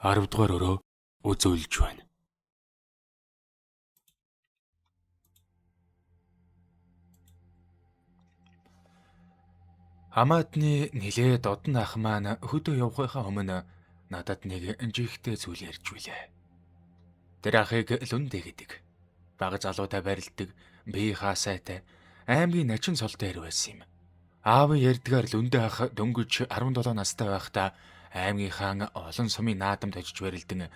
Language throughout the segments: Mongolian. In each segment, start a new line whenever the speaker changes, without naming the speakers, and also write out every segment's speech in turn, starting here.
10 дугаар өрөө үзүүлж байна. Хамаатны нилээд одон ах маань хөдөө явахынхаа өмнө надад нэг жигтэй зүйл ярьж билээ. Тэр ахыг Лүндэ гэдэг. Бага залуутай барилдаг, бие хаасайтай, аймгийн начин цол дээр байсан юм. Аавын ярьдгаар Лүндэ ах дөнгөж 17 настай байхдаа аймгийнхаа олон сумын наадамд очиж барилдан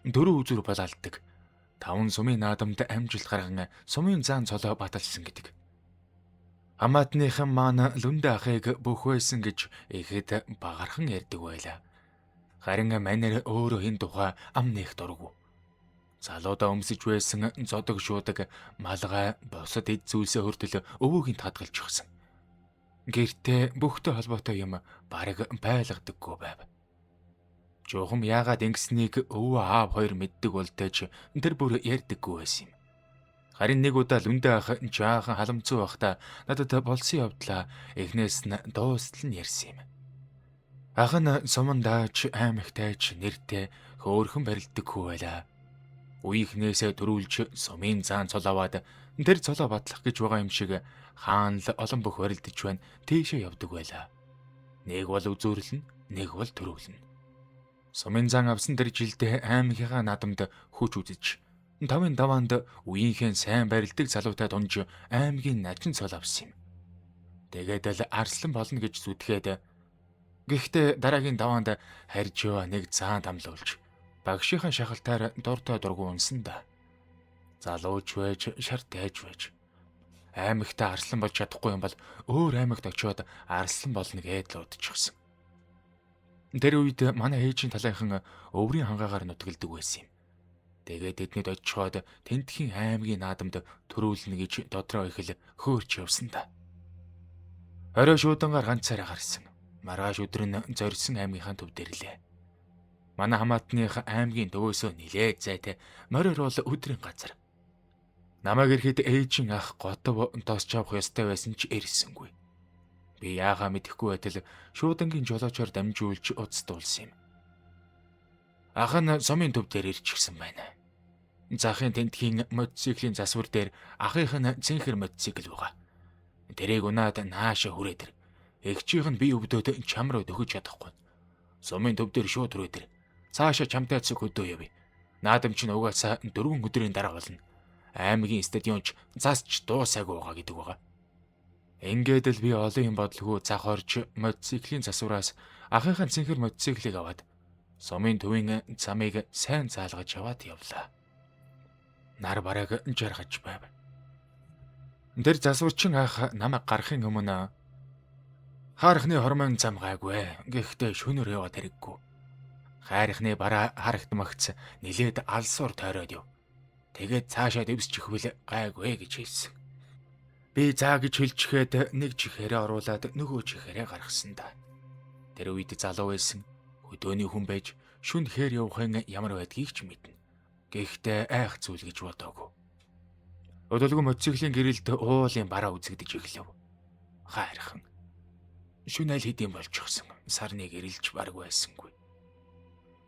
4 үзүр балаалдаг. 5 сумын наадамд амжилт гарган сумын заан цолоо баталсан гэдэг. Хамаатныхан маань Лүндэ ахыг бүх байсан гэж ихэд багархан ярьдаг байлаа. Харин манер өөрөө энэ тухай ам нээх дурггүй. Залуудаа өмсөж байсан зодог шуудаг малгай босод эд зүйлсээ хүртэл өвөөгийн татгалж өгсөн. Гэртээ бүхтэй холбоотой юм бараг байлгадаггүй байв. Жохом яагаад ингэснийг өвөө аав хоёр мэддэг болтойч тэр бүр ярьдаггүй байсан юм. Харин нэг удаа Лүндэ ах жаахан халамцсан байхдаа надад болсон явдлаа эхнээс нь дуустал нь ярьсан юм. Ах нь суман дааж аймагтайч нэртэй хөөрхөн барилдаг хүү байлаа. Үеийнхнээсээ төрүүлж сумын заан цол аваад тэр цолоо батлах гэж байгаа юм шиг хаан л олон бүх барилдаж байна тийшээ явдаг байлаа. Нэг бол үзүүрлэн, нэг бол төрүүлнэ. Сумын зан авсан тэр жилдээ аймгийнхаа наадамд хүч үзэж 5-5-анд үеийнхэн сайн барилдаг залуутай дунж аймгийн начин цол авсан юм. Тэгээд л арслан болно гэж зүтгээд гэхдээ дараагийн 5-анд харьжоо нэг заан дамлуулж багшийнхаа шахалтаар дортой дургу унсан да. Залууч байж, шартайж байж. Аймагтаа арслан болж чадахгүй юм бол өөр аймагт очиод арслан болно гэд л удчихсан. Тэр үед манай ээжийн талынхан өврийн хангаагаар нутгалдаг байсан юм. Тэгээд эднэд очиод Тентхийн аймгийн наадамд төрүүлнэ гэж додроо ихэл хөөрч явсан да. Орой шуудангаар ганцаараа гарсан. Маргааш өдөр нь зорьсон аймгийнхаа төв дэрлээ. Манай хамаатных аймгийн төвөөсөө нилээд зайтай морир бол өдрийн газар. Намайг ирэхэд ээжийн ах готов тосч авах ёстой байсан ч ирсэнгүй. Би яагаа мэдэхгүй байтал шуудангийн жолоочоор дамжуулж уцтуулсан юм. Ах нь сумын төв дээр ирчихсэн байна. Захын Тентхийн мотоциклийн засвар дээр ахынх нь цэнхэр мотоцикл байгаа. Тэрийг унаад нааша хүрээд ир. Эгчийнх нь би өвдөд чам руу дөхөж чадахгүй. Сумын төв дээр шууд хүрээд ир. Цаашаа чамтай цог хөдөө явъя. Наадам чинь угаасаа 4 өдрийн дараа болно. Аймгийн стадионч засч дуусаагүй байгаа гэдэг байгаа. Ингээд л би олон юм бодлого зах орж мотоциклийн засвараас ахынхаа цэнхэр мотоциклийг аваад сумын төвийн замыг сайн заалгаж яваад явлаа. Нар бараг жаргаж байв. Тэр засварчин ах намайг гарахын өмнө харахны хормон зам гайгүй. Гэхдээ шөнөөр яваад хэрэггүй. Хайрхны бараа харагдмагц нилээд алсуур тойроод яв. Тэгээд цаашаа дэвсч ихвэл гайгүй гэж хэлсэн. Би заа гэж хэлчихээд нэг чихээрээ оруулаад нөгөө чихээрээ гаргасан да. Тэр үед залуу байсан. Хөдөөний хүн байж шүн хээр явахын ямар байдгийг ч мэднэ. Гэхдээ айх зүйл гэж бодоогүй. Өдөлгөө мотоциклийн гэрэлд уулын бараа үзэгдэж эхлэв. Хайрхан. Шүн аль хэдийн болчихсон. Сарны гэрэлж барг байсангүй.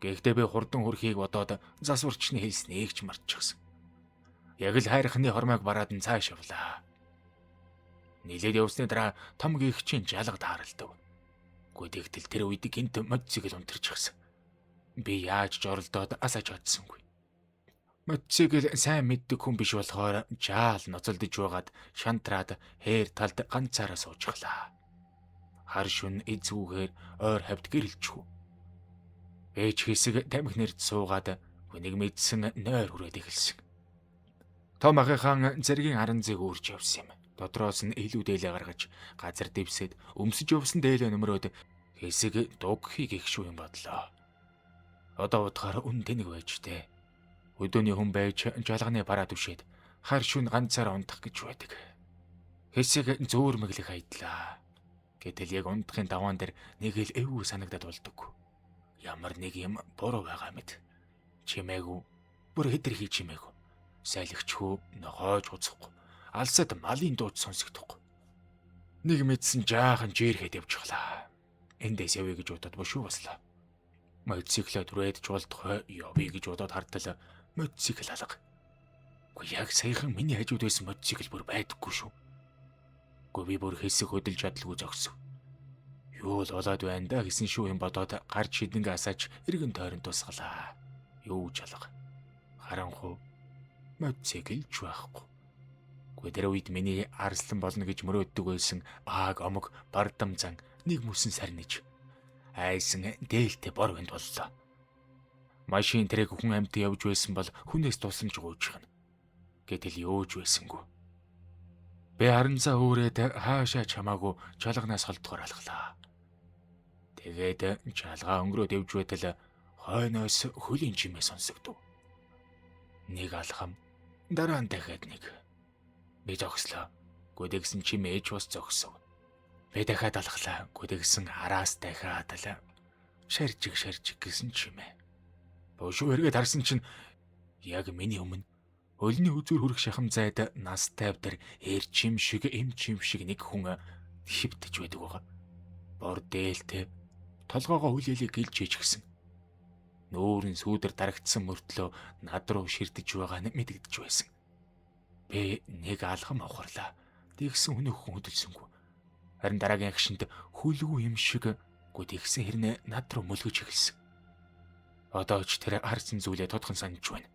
Гэхдээ би хурдан хөрхийг бодоод засварчны хэлснийг ч мартчихсан. Яг л хайрхны хормойг бараад нь цааш явлаа. Нилээд явсны дараа том гихчийн жалга тааралдав. Гүдэгтэл тэр үед гинт мотоцикл унтарчихсан. Би яаж жоролдоод асааж чадсангүй. Мотоцикл сайн мэддэг хүн биш болохоор жаал ноцолдож байгаад шантраад хээр талд ганцаараа суужглаа. Хар шүн эзүүгээр ойр хавьд гэрэлчихв. Ээж хэсэг тамхи нэрд суугаад хүнийг мэдсэн нойр хүрээд эхэлсэн. Том ахыхаан зэргийн харан зэг үүрч явсан юм. Дотроос нь илүү дээлээ гаргаж газар дэвсэд өмсөж явсан дээлээ нөмрөөд хэсэг дугхийг их шүү юм бодлоо. Одоо утгаар үн тэнэг байж тээ. Өдөөний хүн байж жалганы бараа түшээд хар шүн ганцаараа унтах гэж байдаг. Хэсэг зөөрмөглөх хайдлаа. Гэтэл яг унтахын даваан дээр нэг л эвгүй санагдаад болдог. Ямар нэг юм буруу байгаа мэт. Чимээгүй, бүр хэтэрхий чимээгүй. Сайлэгчгүй, нохоож уцахгүй. Алсад малын дууч сонсогдохгүй. Нэг мэдсэн жаахан жирэхэд явчихлаа. Эндээс явъя гэж удаад бошуу баслаа. Мотоциклээ түрээд жуулдах явъя гэж бодоод хартал мотоцикл алга. Гэхдээ яг саяхан миний хажууд байсан мотоцикл бүр байдаггүй шүү. Гэхдээ би бүр хэсэг хөдөлж чадалгүй зогсов. Юу л болоод байна да гэсэн шүү юм бодоод гарч хідэнгээ асааж эргэн тойрон тусгалаа. Юу ч алга. Харанхуу мотоцикл ч байхгүй. Гэхдээ тэр үед миний арслан болно гэж мөрөөддөг байсан ааг омог бардам зан нэг мөсөн сарниж айсан дээлтэй бор вэнд боллоо. Машин тэрэг хүн амьд явж байсан бол хүнээс тусамж гуйчихна. Гэтэл юуж байсангүй. Би харанцаа өөрөөд хаашаа чамаагүй чалганаас холдгоор алхлаа. Тэгээд чалгаа өнгөрөөд явж байтал хойноос хөлийн чимээ сонсогдов. Нэг алхам, дараа нь дахиад нэг. Би зогслоо. Гүдэгсэн чимээ ч бас зогсов. Би дахиад алхлаа. Гүдэгсэн араас дахиад л шаржиг гэсэн чимээ. Бошуу эргээд харсан чинь яг миний өмнө өлний үзүр хүрэх шахам зайд нас тайвдар эр чим шиг эм чим шиг нэг хүн хөвтөж байдаг байгаа. Бор дээлтэй толгоогоо хүлээлээ гэлж ичгсэн. Нүүрэн сүүдэр дарагдсан мөртлөө над руу ширдэж байгаа нь мэдэгдэж байсан. Би нэг алхам авахрлаа. Тэгсэн хүн хөдөлсөнгүй. Харин дараагийн агшинд хүлгүй юм шиг гүтгсэн хэрнээ над руу мөлгөж эхэлсэн. Одоо ч тэр харсан зүйлээ тодхон санаж байна.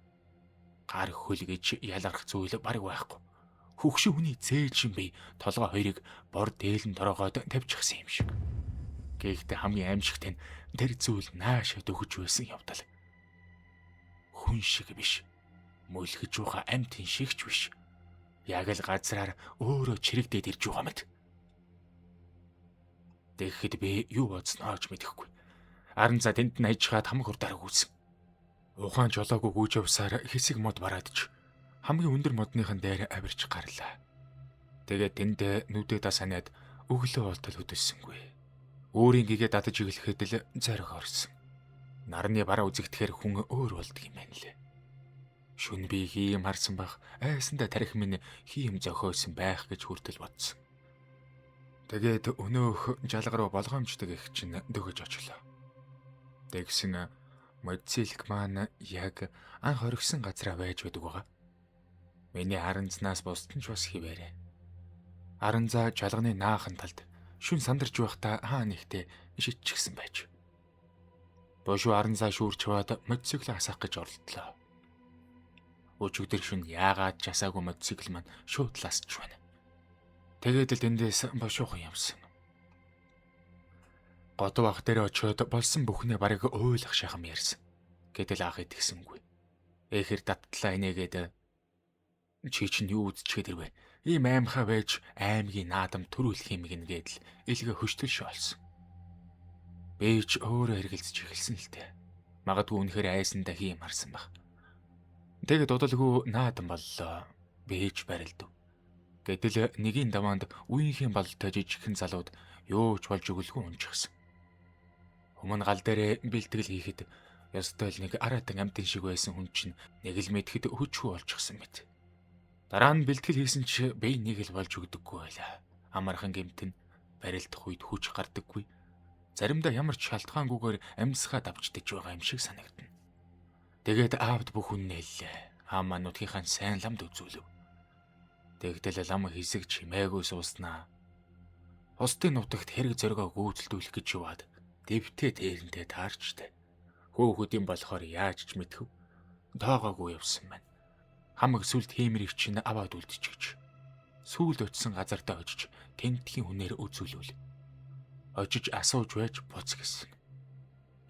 Гар хөл гэж ялгарх зүйл бараг байхгүй. Хөгшин хүний зээжин бие толгой хоёрыг бор дээлэн дороогоод тавьчихсан юм шиг. Гэхдээ хамгийн аимшигт нь тэр зүйл наашаа дөхөж байсан явдал. Хүн шиг биш. Мөлгөж байгаа амьтын шигч биш. Яг л газраар өөрөө чирэгдээд ирж байгаа мэт. Тэгэхэд би юу бодсноо ч мэдэхгүй. Аранзаа тэнд нь ажихад хамаг хурдаар гүйсэн. Ухаан жолоогүй гүйж явсаар хэсэг мод бараадч хамгийн өндөр модныхан дээр авирч гарлаа. Тэгээд тэнд нүдээ санаад өглөө болтол хөдөлсөнгүй. Өөрийн гэгээ дадаж иглэхэд л зориг орсон. Нарны бараа үзэгдэхээр хүн өөр болдг юм байна лээ. Шүн би хийм харсан бах айсандаа тарих минь хийм зохиосон байх гэж хүртэл бодсон. Тэгээд өнөөх жалга руу болгоомжтой гэх чинь дөгөж очлоо. Тэгсэн мотоцикл маань яг анх оргисон газараа байж байдаг байгаа. Миний харанзнаас бусд нь ч бас хിവэрэ. Харанзаа жалганы наахан талд шүн сандарч байхдаа хаа нэгтээ шидчихсэн байж. Бошуу харанзаа шүүрч хаваад мотоцикл асаах гэж оролдлоо. Өчигдөр шүн яагаад ч асаагүй мотоцикл маань шууд ласч байна. Тэгээд л эндээс бошуухан явсан. Годов ах дээр очиод болсон бүхнээ барыг ойлгох шахам ярьсан. Гэтэл ах итгэсэнгүй. Эхэр таттлаа инээгээд чи чинь юу үзчихэд ирвэ? Ийм аймхаа байж аймгийн наадам төрүүлэх юм гингээд л илгээ хөштөлш олсон. Би ч өөрөө хэргэлзэж эхэлсэн л дээ. Магадгүй үнэхээр айсандаа хийм харсан баг. Тэгээд удалгүй наадам боллоо. Би ч барилдав. Гэтэл нэгийн даваанд үеийнхэн бололтой жижигхэн залууд юу ч болж өгөлгүй унчихсан. Өмнө гал дээрээ бэлтгэл хийхэд ёстой л нэг аратан амтэн шиг байсан хүн чинь нэг л мэдхэд хүчгүй болчихсон мэт. Дараа нь бэлтгэл хийсэн чи би нэг л болж өгдөггүй байлаа. Амархан гэмтэн барилдах үед хүч гардаггүй. Заримдаа ямар ч шалтгаангүйгээр амьсгаа давчдаж байгаа юм шиг санагдана. Тэгээд аавд бүх үннээлээ. Аав маань нутгийнхаа сайн ламд үзүүлв. Тэгтэл лам хэсэг чимээгүй сууснаа. Устын нутагт хэрэг зоргоо гүйцэлдүүлэх гэж яваад дэвтээ дээрэнтэй таарчтай. Хөөхөдийн болохоор яаж ч мэдхэв. Тоогоогүй явсан байна. Хамаг сүлд хиймэрийг чинь аваад үлдчихэж. Сүүлд очисон газартаа очиж тентхийн хүнээр үзүүлвэл. Очиж асууж байж буц гэсэн.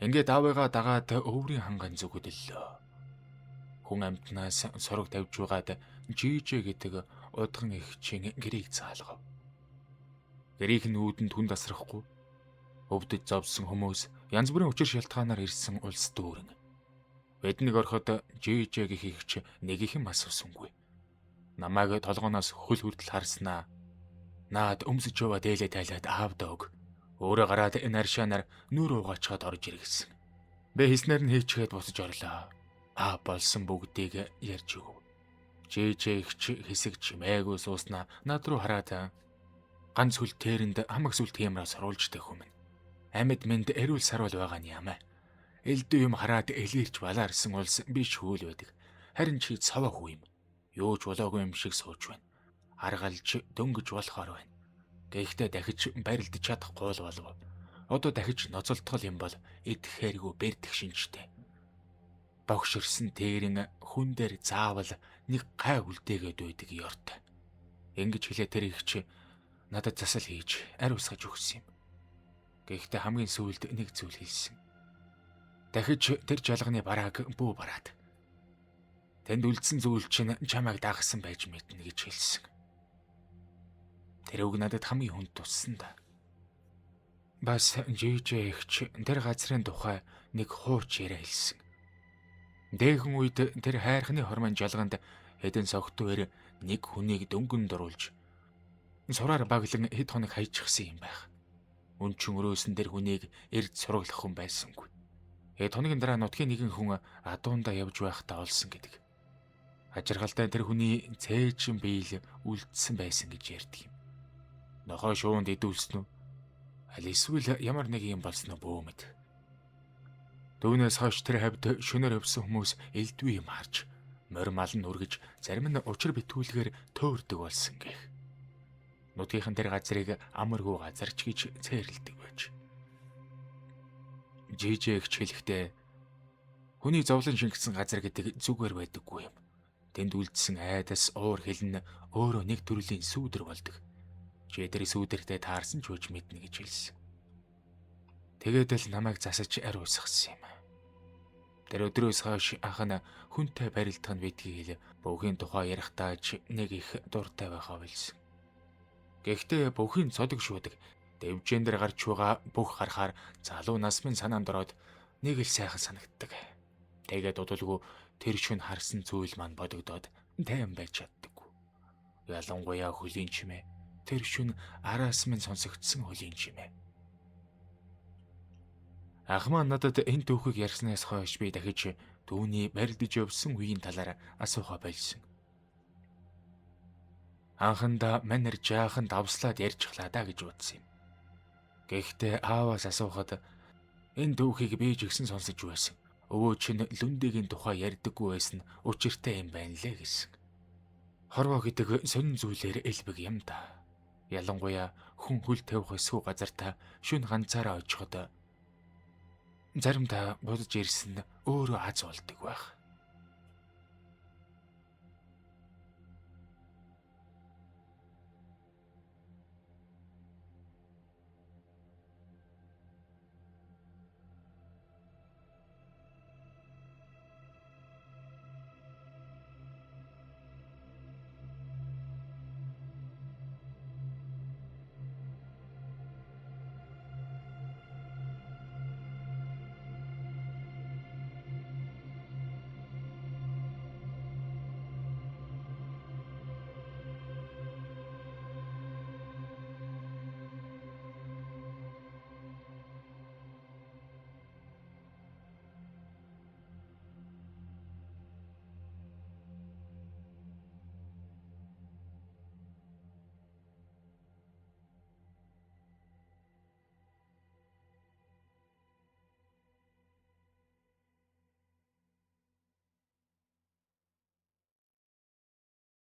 Ингээд аавыгаа дагаад өврийн ханган зүгэдлээ. Хүн амтнаас сорог тавьж байгаад жижиг гэдэг удхан их чин гэрийг заалгав. Гэрийг нүүдэнд хүн тасрахгүй. Өвдөж зовсон хүмүүс янз бүрийн учир шалтгаанаар ирсэн улс дүүрэн. Биднийг ороход жижиг ихч нэг их юм асуусангүй. Намайг толгооноос хөл хүртэл харснаа. Наад өмсөж яваа дээлээ тайлаад аавдаа өг. Өөрөө гараад энэ аршаанаар нүр угаачаад орж иргэсэн. Би хийснээр нь хийчгээд буцаж орлоо. Болсон бүгдийг ярьж өг. Жижигч хэсэг чимээгүй сууснаа над руу хараад ганц хөл тээрэнд хамаг сүлт хиймраа соруулжтэй хүмэн. Амьд мэнд эрүүл сарвал байгаа нь ямаа. Элдв юм хараад элэрч балаарсан улс биш хөл байдаг. Харин чи цаваа хүү юм. Юу ч болоогүй юм шиг сууж байна. Аргалж дөнгөж болохоор байна. Гэхдээ дахиж барилдаж чадахгүй болов. Одоо дахиж ноцолтгол юм бол идэхээргүй бэрдэх шинжтэй. Богширсан тэрийн хүн дээр заавал нэг гай үлдээгээд байдаг ёртой. Ингэж хэлээ тэр их чи надад засал хийж ари усгаж өгсөн юм. Гэхдээ хамгийн сүүлд нэг зүйл хэлсэн. Дахиж тэр жалганы барааг бүү бараад. Тэнд үлдсэн зүйл чинь чамайг дагсан байж мэднэ гэж хэлсэн. Тэр үг надад хамгийн хүнд туссан да. Бас жижиг ихч тэр газрын тухай нэг хууч яриа хэлсэн. Дээхэн үед тэр хайрхны хормын жалганд хэдэн согтуур нэг хүнийг дөнгөн дуруулж сураар баглан хэд хоног хайчихсан юм байх. Өнчин өрөөсөн тэр хүнийг эрд сураглах хүн байсангүй. Хэд хоногийн дараа нутгийн нэгэн хүн адуундаа явж байхдаа олсон гэдэг. Ажиргалтай тэр хүний цээжин биел үлдсэн байсан гэж ярьдаг юм. Нохой шуунд идүүлсэн үү? Аль эсвэл ямар нэг юм болсон уу бөө мэд. Түүнээс хойш тэр хавьд шөнөөр өвсөн хүмүүс элдвээ юм харж, морь мал нь үргэж, зарим нь учир битүүлгээр төөрдөг болсон гэх. Нутгийнхан тэр газрыг амаргүй газарч гэж цээрлдэг байж. Жижигч хэлэхдээ хүний зовлон шингэсэн газар гэдэг зүгээр байдаггүй юм. Тэнд үлдсэн айдас уур хилэн өөрөө нэг төрлийн сүүдэр болдог. Чи тэр сүүдэртэй таарсан ч үуч мэднэ гэж хэлсэн. Тэгээд л намайг засаж ари усгасан юм. Тэр өдрөөс хойш анх нь хүнтэй барилдах нь бидгийг хэл бүхийн тухай ярихдаа ч нэг их дуртай байхаа билсэн. Гэхдээ бүхийн цодог шуудаг дэвжэн дээр гарч байгаа бүх харахаар залуу насмын санаанд ороод нэг л сайхан санагддаг. Тэгээд удалгүй тэр шүн харсан зүйл маань бодогдоод тайван байж чаддаггүй. Ялангуяа хөлийн чимээ. Тэр шүн араас минь сонсогдсон хөлийн чимээ. Ах маань надад энэ түүхийг ярьснаас хойш би дахиж түүний барилдаж явсан үеийн талаар асуухаа болсон. Анхандаа манер жаахан давслаад ярьчихлаа да гэж бодсон юм. Гэхдээ ааваас асуухад энэ түүхийг би ч ихсэн сонсож байсан. Өвөө чинь лүндгийн тухай ярьдаггүй байсан учиртай юм байна лээ гэсэн. Хорвоо гэдэг сонин зүйлээр элбэг юм да. Ялангуяа хүн хөл тавих эсгүй газартаа шүн ганцаараа очиход заримдаа будаж ирсэн өөрөө аз болдог байх.